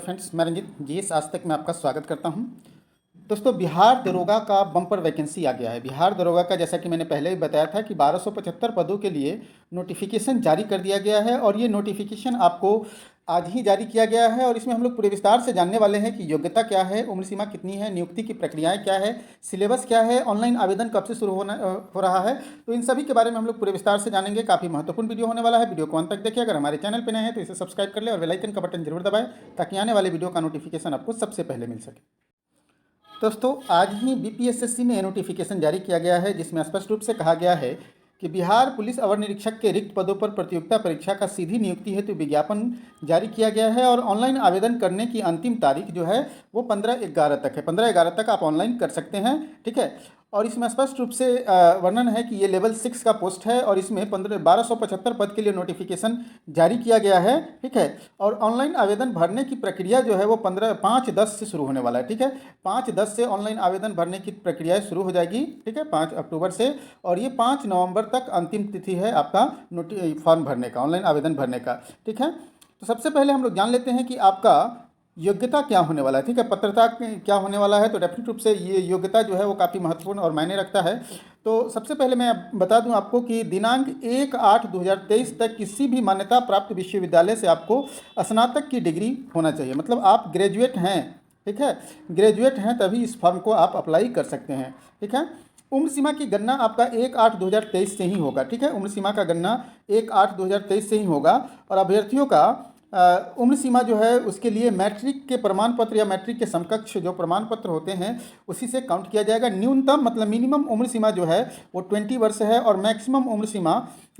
Friends, मैं Ranjit GS आज तक में आपका स्वागत करता हूं। दोस्तों, बिहार दरोगा का बम्पर वैकेंसी आ गया है। बिहार दरोगा का जैसा कि मैंने पहले भी बताया था कि 1275 पदों के लिए नोटिफिकेशन जारी कर दिया गया है और ये नोटिफिकेशन आपको आज ही जारी किया गया है। और इसमें हम लोग पूरे विस्तार से जानने वाले हैं कि योग्यता क्या है, उम्र सीमा कितनी है, नियुक्ति की प्रक्रियाएं क्या है, सिलेबस क्या है, ऑनलाइन आवेदन कब से शुरू हो रहा है। तो इन सभी के बारे में हम लोग पूरे विस्तार से जानेंगे। काफ़ी महत्वपूर्ण वीडियो होने वाला है। वीडियो को अंत तक देखिए। अगर हमारे चैनल पर नए हैं तो इसे सब्सक्राइब कर ले और बेल आइकन का बटन जरूर दबाएं ताकि आने वाले वीडियो का नोटिफिकेशन आपको सबसे पहले मिल सके। दोस्तों, आज ही बीपीएसएससी ने नोटिफिकेशन जारी किया गया है जिसमें स्पष्ट रूप से कहा गया है कि बिहार पुलिस अवर निरीक्षक के रिक्त पदों पर प्रतियोगिता परीक्षा का सीधी नियुक्ति हेतु विज्ञापन जारी किया गया है और ऑनलाइन आवेदन करने की अंतिम तारीख जो है वो 15/11 तक है। 15/11 तक आप ऑनलाइन कर सकते हैं, ठीक है। और इसमें स्पष्ट रूप से वर्णन है कि ये लेवल 6 का पोस्ट है और इसमें 1275 पद के लिए नोटिफिकेशन जारी किया गया है, ठीक है। और ऑनलाइन आवेदन भरने की प्रक्रिया जो है वो 5/10 से शुरू होने वाला है, ठीक है। 5/10 से ऑनलाइन आवेदन भरने की प्रक्रिया शुरू हो जाएगी, ठीक है, 5 अक्टूबर से। और ये 5 नवंबर तक अंतिम तिथि है आपका फॉर्म भरने का, ऑनलाइन आवेदन भरने का, ठीक है। तो सबसे पहले हम लोग जान लेते हैं कि आपका योग्यता क्या होने वाला है, ठीक है, पात्रता क्या होने वाला है। तो डेफिनेट रूप से ये योग्यता जो है वो काफ़ी महत्वपूर्ण और मायने रखता है। तो सबसे पहले मैं बता दूं आपको कि दिनांक 1/8/2023 तक किसी भी मान्यता प्राप्त विश्वविद्यालय से आपको स्नातक की डिग्री होना चाहिए। मतलब आप ग्रेजुएट हैं, ठीक है, ग्रेजुएट हैं तभी इस फॉर्म को आप अप्लाई कर सकते हैं, ठीक है। उम्र सीमा की गणना आपका 1/8/2023 से ही होगा, ठीक है। उम्र सीमा का गणना 1/8/2023 से ही होगा। और अभ्यर्थियों का उम्र सीमा जो है उसके लिए मैट्रिक के प्रमाण पत्र या मैट्रिक के समकक्ष जो प्रमाण पत्र होते हैं उसी से काउंट किया जाएगा। न्यूनतम मतलब मिनिमम उम्र सीमा जो है वो 20 वर्ष है और मैक्सिमम उम्र सीमा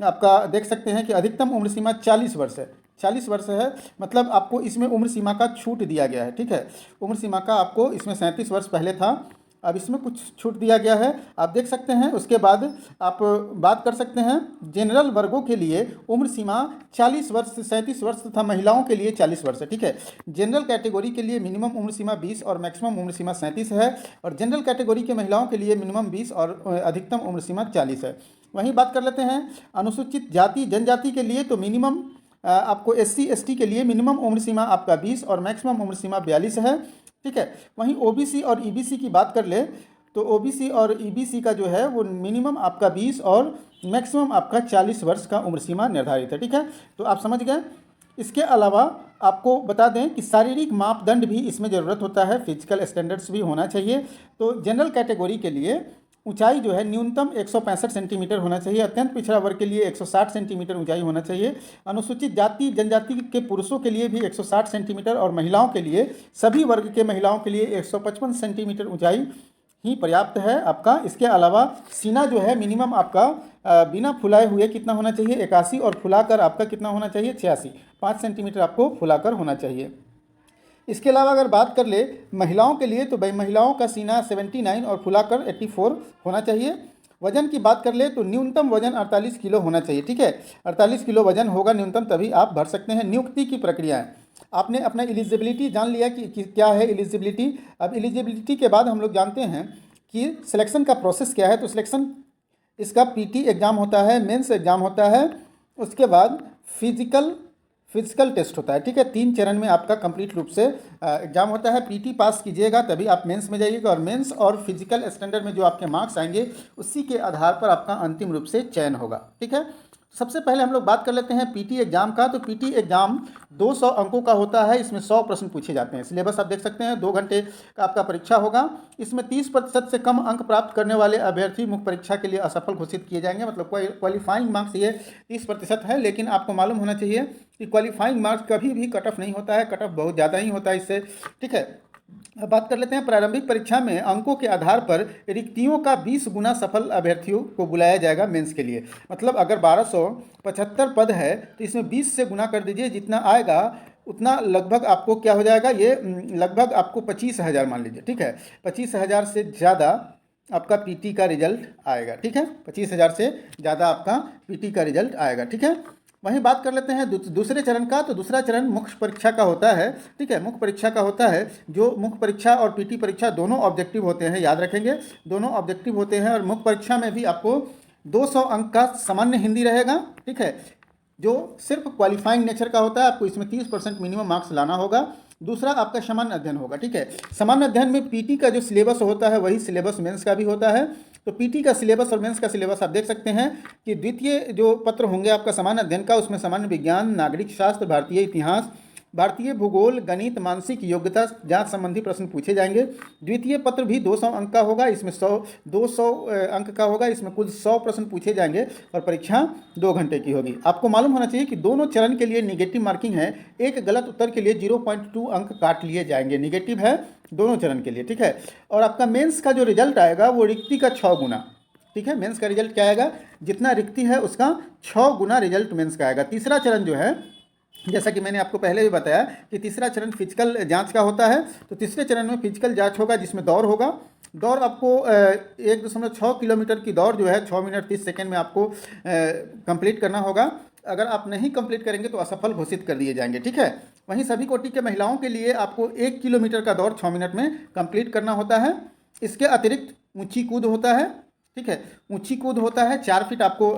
आपका देख सकते हैं कि अधिकतम उम्र सीमा 40 वर्ष है। 40 वर्ष है, मतलब आपको इसमें उम्र सीमा का छूट दिया गया है, ठीक है। उम्र सीमा का आपको इसमें 37 वर्ष पहले था, अब इसमें कुछ छूट दिया गया है, आप देख सकते हैं। उसके बाद आप बात कर सकते हैं जनरल वर्गों के लिए उम्र सीमा 40 वर्ष से 37 वर्ष तथा महिलाओं के लिए 40 वर्ष है, ठीक है। जनरल कैटेगरी के लिए मिनिमम उम्र सीमा 20 और मैक्सिमम उम्र सीमा 37 है। और जनरल कैटेगरी के महिलाओं के लिए मिनिमम 20 और अधिकतम उम्र सीमा 40 है। वहीं बात कर लेते हैं अनुसूचित जाति जनजाति के लिए, तो मिनिमम आपको SC ST के लिए मिनिमम उम्र सीमा आपका 20 और मैक्सिमम उम्र सीमा 42 है, ठीक है। वहीं OBC और EBC की बात कर ले तो OBC और EBC का जो है वो मिनिमम आपका 20 और मैक्सिमम आपका 40 वर्ष का उम्र सीमा निर्धारित है, ठीक है। तो आप समझ गए। इसके अलावा आपको बता दें कि शारीरिक मापदंड भी इसमें ज़रूरत होता है, फिजिकल स्टैंडर्ड्स भी होना चाहिए। तो जनरल कैटेगरी के लिए ऊंचाई जो है न्यूनतम 165 सेंटीमीटर होना चाहिए। अत्यंत पिछड़ा वर्ग के लिए 160 सेंटीमीटर ऊंचाई होना चाहिए। अनुसूचित जाति जनजाति के पुरुषों के लिए भी 160 सेंटीमीटर और महिलाओं के लिए सभी वर्ग के महिलाओं के लिए 155 सेंटीमीटर ऊंचाई ही पर्याप्त है आपका। इसके अलावा सीना जो है मिनिमम आपका बिना फुलाए हुए कितना होना चाहिए 81 और फुलाकर आपका कितना होना चाहिए 86, 5 सेंटीमीटर आपको फुलाकर होना चाहिए। इसके अलावा अगर बात कर ले महिलाओं के लिए तो भाई महिलाओं का सीना 79 और फुलाकर 84 होना चाहिए। वजन की बात कर ले तो न्यूनतम वजन 48 किलो होना चाहिए, ठीक है। 48 किलो वजन होगा न्यूनतम, तभी आप भर सकते हैं। नियुक्ति की प्रक्रिया है, आपने अपना एलिजिबिलिटी जान लिया कि क्या है एलिजिबिलिटी। अब एलिजिबिलिटी के बाद हम लोग जानते हैं कि सिलेक्शन का प्रोसेस क्या है। तो सिलेक्शन इसका PT एग्ज़ाम होता है, मेंस एग्ज़ाम होता है, उसके बाद फिजिकल टेस्ट होता है, ठीक है। 3 चरण में आपका कंप्लीट रूप से एग्जाम होता है। PT पास कीजिएगा तभी आप मेंस में जाइएगा और मेंस और फिजिकल स्टैंडर्ड में जो आपके मार्क्स आएंगे उसी के आधार पर आपका अंतिम रूप से चयन होगा, ठीक है। सबसे पहले हम लोग बात कर लेते हैं PT एग्जाम का। तो PT एग्जाम 200 अंकों का होता है। इसमें 100 प्रश्न पूछे जाते हैं। सिलेबस आप देख सकते हैं, 2 घंटे का आपका परीक्षा होगा। इसमें 30% से कम अंक प्राप्त करने वाले अभ्यर्थी मुख्य परीक्षा के लिए असफल घोषित किए जाएंगे। मतलब क्वालिफाइंग मार्क्स ये 30% है, लेकिन आपको मालूम होना चाहिए कि क्वालिफाइंग मार्क्स कभी भी कट ऑफ नहीं होता है, कट ऑफ बहुत ज़्यादा ही होता है इससे, ठीक है। अब बात कर लेते हैं प्रारंभिक परीक्षा में अंकों के आधार पर रिक्तियों का 20 गुना सफल अभ्यर्थियों को बुलाया जाएगा मेंस के लिए। मतलब अगर 1275 पद है तो इसमें 20 से गुना कर दीजिए, जितना आएगा उतना लगभग आपको क्या हो जाएगा, ये लगभग आपको 25,000 मान लीजिए, ठीक है। 25,000 से ज़्यादा आपका PT का रिजल्ट आएगा, ठीक है। 25,000 से ज़्यादा आपका PT का रिजल्ट आएगा, ठीक है। वहीं बात कर लेते हैं दूसरे चरण का। तो दूसरा चरण मुख्य परीक्षा का होता है, ठीक है। मुख्य परीक्षा का होता है, जो मुख्य परीक्षा और PT परीक्षा दोनों ऑब्जेक्टिव होते हैं, याद रखेंगे, दोनों ऑब्जेक्टिव होते हैं। और मुख्य परीक्षा में भी आपको 200 अंक का सामान्य हिंदी रहेगा, ठीक है, जो सिर्फ क्वालिफाइंग नेचर का होता है। आपको इसमें 30% मिनिमम मार्क्स लाना होगा। दूसरा आपका सामान्य अध्ययन होगा, ठीक है। सामान्य अध्ययन में पीटी का जो सिलेबस होता है वही सिलेबस मेंस का भी होता है। तो पीटी का सिलेबस और मेंस का सिलेबस आप देख सकते हैं कि द्वितीय जो पत्र होंगे आपका सामान्य अध्ययन का, उसमें सामान्य विज्ञान, नागरिक शास्त्र, भारतीय इतिहास, भारतीय भूगोल, गणित, मानसिक योग्यता जांच संबंधी प्रश्न पूछे जाएंगे। द्वितीय पत्र भी 200 अंक का होगा, इसमें 200 अंक का होगा, इसमें कुल 100 प्रश्न पूछे जाएंगे और परीक्षा 2 घंटे की होगी। आपको मालूम होना चाहिए कि दोनों चरण के लिए निगेटिव मार्किंग है। एक गलत उत्तर के लिए 0.2 अंक काट लिए जाएंगे, निगेटिव है दोनों चरण के लिए, ठीक है। और आपका मेंस का जो रिजल्ट आएगा वो रिक्ति का 6 गुना, ठीक है। मेंस का रिजल्ट क्या आएगा, जितना रिक्ति है उसका 6 गुना रिजल्ट मेंस का आएगा। तीसरा चरण जो है, जैसा कि मैंने आपको पहले भी बताया कि तीसरा चरण फिजिकल जांच का होता है। तो तीसरे चरण में फिजिकल जांच होगा जिसमें दौड़ होगा। दौड़ आपको 1.6 किलोमीटर की दौड़ जो है 6 मिनट 30 सेकेंड में आपको कंप्लीट करना होगा। अगर आप नहीं कंप्लीट करेंगे तो असफल घोषित कर दिए जाएंगे, ठीक है। वहीं सभी कोटि के महिलाओं के लिए आपको 1 किलोमीटर का दौड़ 6 मिनट में कंप्लीट करना होता है। इसके अतिरिक्त ऊंची कूद होता है, ठीक है। ऊंची कूद होता है 4 फीट आपको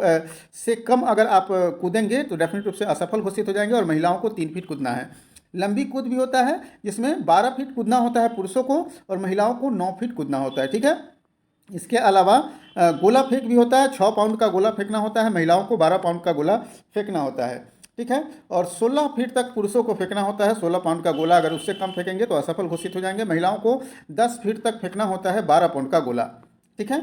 से कम अगर आप कूदेंगे तो डेफिनेट रूप से असफल घोषित हो जाएंगे, और महिलाओं को 3 फीट कूदना है। लंबी कूद भी होता है जिसमें 12 फीट कूदना होता है पुरुषों को, और महिलाओं को 9 फीट कूदना होता है, ठीक है। इसके अलावा गोला फेंक भी होता है, 6 पाउंड का गोला फेंकना होता है, महिलाओं को 12 पाउंड का गोला फेंकना होता है, ठीक है। और 16 फीट तक पुरुषों को फेंकना होता है, 16 पाउंड का गोला। अगर उससे कम फेंकेंगे तो असफल घोषित हो जाएंगे। महिलाओं को 10 फीट तक फेंकना होता है, 12 पाउंड का गोला, ठीक है।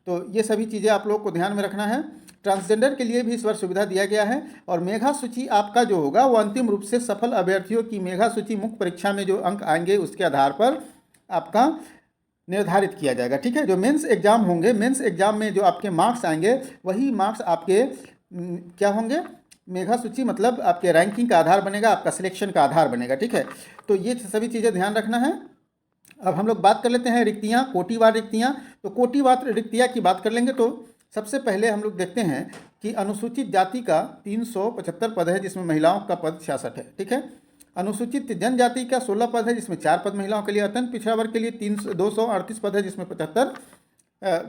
तो ये सभी चीज़ें आप लोग को ध्यान में रखना है। ट्रांसजेंडर के लिए भी इस बार सुविधा दिया गया है। और मेधा सूची आपका जो होगा वो अंतिम रूप से सफल अभ्यर्थियों की मेधा सूची मुख्य परीक्षा में जो अंक आएंगे उसके आधार पर आपका निर्धारित किया जाएगा, ठीक है। जो मेंस एग्जाम होंगे, मेंस एग्जाम में जो आपके मार्क्स आएंगे वही मार्क्स आपके क्या होंगे, मेधा सूची मतलब आपके रैंकिंग का आधार बनेगा, आपका सिलेक्शन का आधार बनेगा, ठीक है। तो ये सभी चीज़ें ध्यान रखना है। अब हम लोग बात कर लेते हैं रिक्तियाँ, कोटिवार रिक्तियाँ। तो कोटिवार रिक्तियाँ की बात कर लेंगे तो सबसे पहले हम लोग देखते हैं कि अनुसूचित जाति का 375 पद है जिसमें महिलाओं का पद 66 है, ठीक है। अनुसूचित जनजाति का 16 पद है जिसमें 4 पद महिलाओं के लिए। अत्यंत पिछड़ा वर्ग के लिए 238 पद है जिसमें 75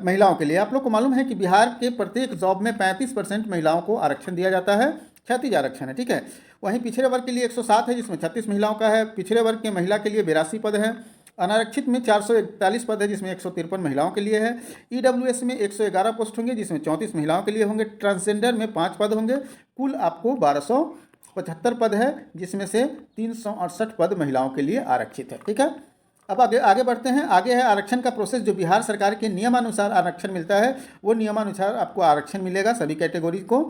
महिलाओं के लिए। आप लोग को मालूम है कि बिहार के प्रत्येक जॉब में 35% महिलाओं को आरक्षण दिया जाता है, क्षैतिज आरक्षण है, ठीक है। वहीं पिछड़े वर्ग के लिए 107 है जिसमें 36 महिलाओं का है। पिछड़े वर्ग के महिला के लिए 82 पद है। अनारक्षित में 441 पद है जिसमें 153 महिलाओं के लिए है। ईडब्ल्यूएस में 111 पोस्ट होंगे जिसमें 34 महिलाओं के लिए होंगे। ट्रांसजेंडर में 5 पद होंगे। कुल आपको 1275 पद है जिसमें से 368 पद महिलाओं के लिए आरक्षित है, ठीक है। अब आगे बढ़ते हैं। आगे है आरक्षण का प्रोसेस। जो बिहार सरकार के नियमानुसार आरक्षण मिलता है वो नियमानुसार आपको आरक्षण मिलेगा सभी कैटेगरी को,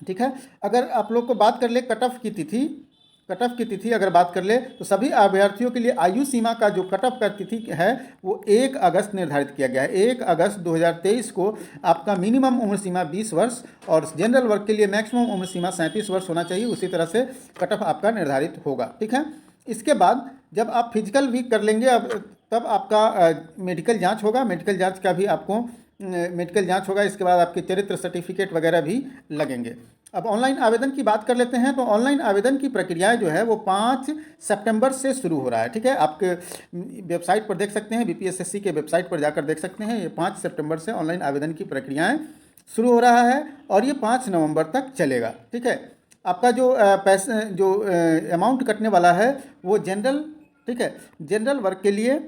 ठीक है। अगर आप लोग को बात कर ले कट ऑफ की तिथि अगर बात कर ले तो सभी अभ्यर्थियों के लिए आयु सीमा का जो कट ऑफ का तिथि है वो 1 अगस्त निर्धारित किया गया है। 1 अगस्त 2023 को आपका मिनिमम उम्र सीमा 20 वर्ष और जनरल वर्ग के लिए मैक्सिमम उम्र सीमा 37 वर्ष होना चाहिए। उसी तरह से कट ऑफ आपका निर्धारित होगा, ठीक है। इसके बाद जब आप फिजिकल भी कर लेंगे अब तब आपका मेडिकल जाँच होगा। मेडिकल जाँच का भी आपको मेडिकल जांच होगा। इसके बाद आपके चरित्र सर्टिफिकेट वगैरह भी लगेंगे। अब ऑनलाइन आवेदन की बात कर लेते हैं। तो ऑनलाइन आवेदन की प्रक्रिया जो है वो 5 सितंबर से शुरू हो रहा है, ठीक है। आपके वेबसाइट पर देख सकते हैं, बीपीएसएससी के वेबसाइट पर जाकर देख सकते हैं। ये 5 सितंबर से ऑनलाइन आवेदन की प्रक्रियाएँ शुरू हो रहा है और ये 5 नवंबर तक चलेगा, ठीक है। आपका जो पैसे जो अमाउंट कटने वाला है वो जनरल, ठीक है, जनरल वर्ग के लिए,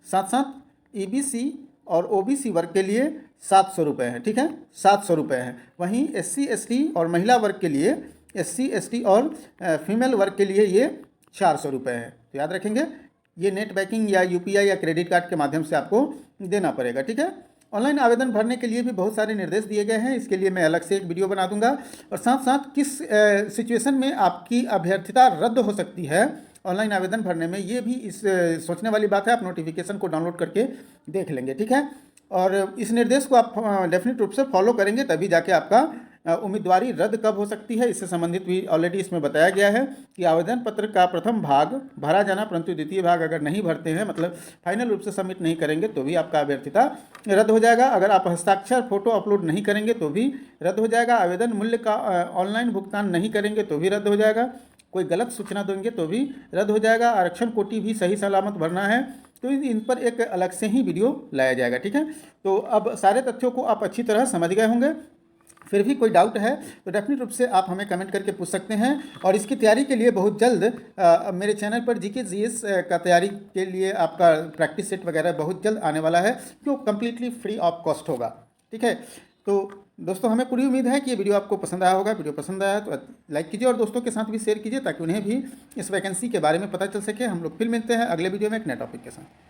साथ साथ ईबीसी और ओबीसी वर्ग के लिए 700 रुपये है, ठीक है, 700 रुपये है। वहीं एससी एसटी और महिला वर्ग के लिए, एससी एसटी और फीमेल वर्ग के लिए ये 400 रुपये है। तो याद रखेंगे ये नेट बैंकिंग या यूपीआई या क्रेडिट कार्ड के माध्यम से आपको देना पड़ेगा, ठीक है। ऑनलाइन आवेदन भरने के लिए भी बहुत सारे निर्देश दिए गए हैं। इसके लिए मैं अलग से एक वीडियो बना दूंगा। और साथ साथ किस सिचुएशन में आपकी अभ्यर्थिता रद्द हो सकती है ऑनलाइन आवेदन भरने में, ये भी इस सोचने वाली बात है। आप नोटिफिकेशन को डाउनलोड करके देख लेंगे, ठीक है। और इस निर्देश को आप डेफिनेट रूप से फॉलो करेंगे तभी जाके आपका उम्मीदवारी रद्द कब हो सकती है इससे संबंधित भी ऑलरेडी इसमें बताया गया है कि आवेदन पत्र का प्रथम भाग भरा जाना परंतु द्वितीय भाग अगर नहीं भरते हैं, मतलब फाइनल रूप से सबमिट नहीं करेंगे तो भी आपका अभ्यर्थिता रद्द हो जाएगा। अगर आप हस्ताक्षर फोटो अपलोड नहीं करेंगे तो भी रद्द हो जाएगा। आवेदन मूल्य का ऑनलाइन भुगतान नहीं करेंगे तो भी रद्द हो जाएगा। कोई गलत सूचना देंगे तो भी रद्द हो जाएगा। आरक्षण कोटि भी सही सलामत भरना है तो इन पर एक अलग से ही वीडियो लाया जाएगा, ठीक है। तो अब सारे तथ्यों को आप अच्छी तरह समझ गए होंगे। फिर भी कोई डाउट है तो डेफिनेट रूप से आप हमें कमेंट करके पूछ सकते हैं। और इसकी तैयारी के लिए बहुत जल्द मेरे चैनल पर जीके जीएस का तैयारी के लिए आपका प्रैक्टिस सेट वगैरह बहुत जल्द आने वाला है, जो कम्प्लीटली फ्री ऑफ कॉस्ट होगा। ठीक है, तो दोस्तों हमें पूरी उम्मीद है कि ये वीडियो आपको पसंद आया होगा। वीडियो पसंद आया तो लाइक कीजिए और दोस्तों के साथ भी शेयर कीजिए, ताकि उन्हें भी इस वैकेंसी के बारे में पता चल सके। हम लोग फिर मिलते हैं अगले वीडियो में एक नए टॉपिक के साथ।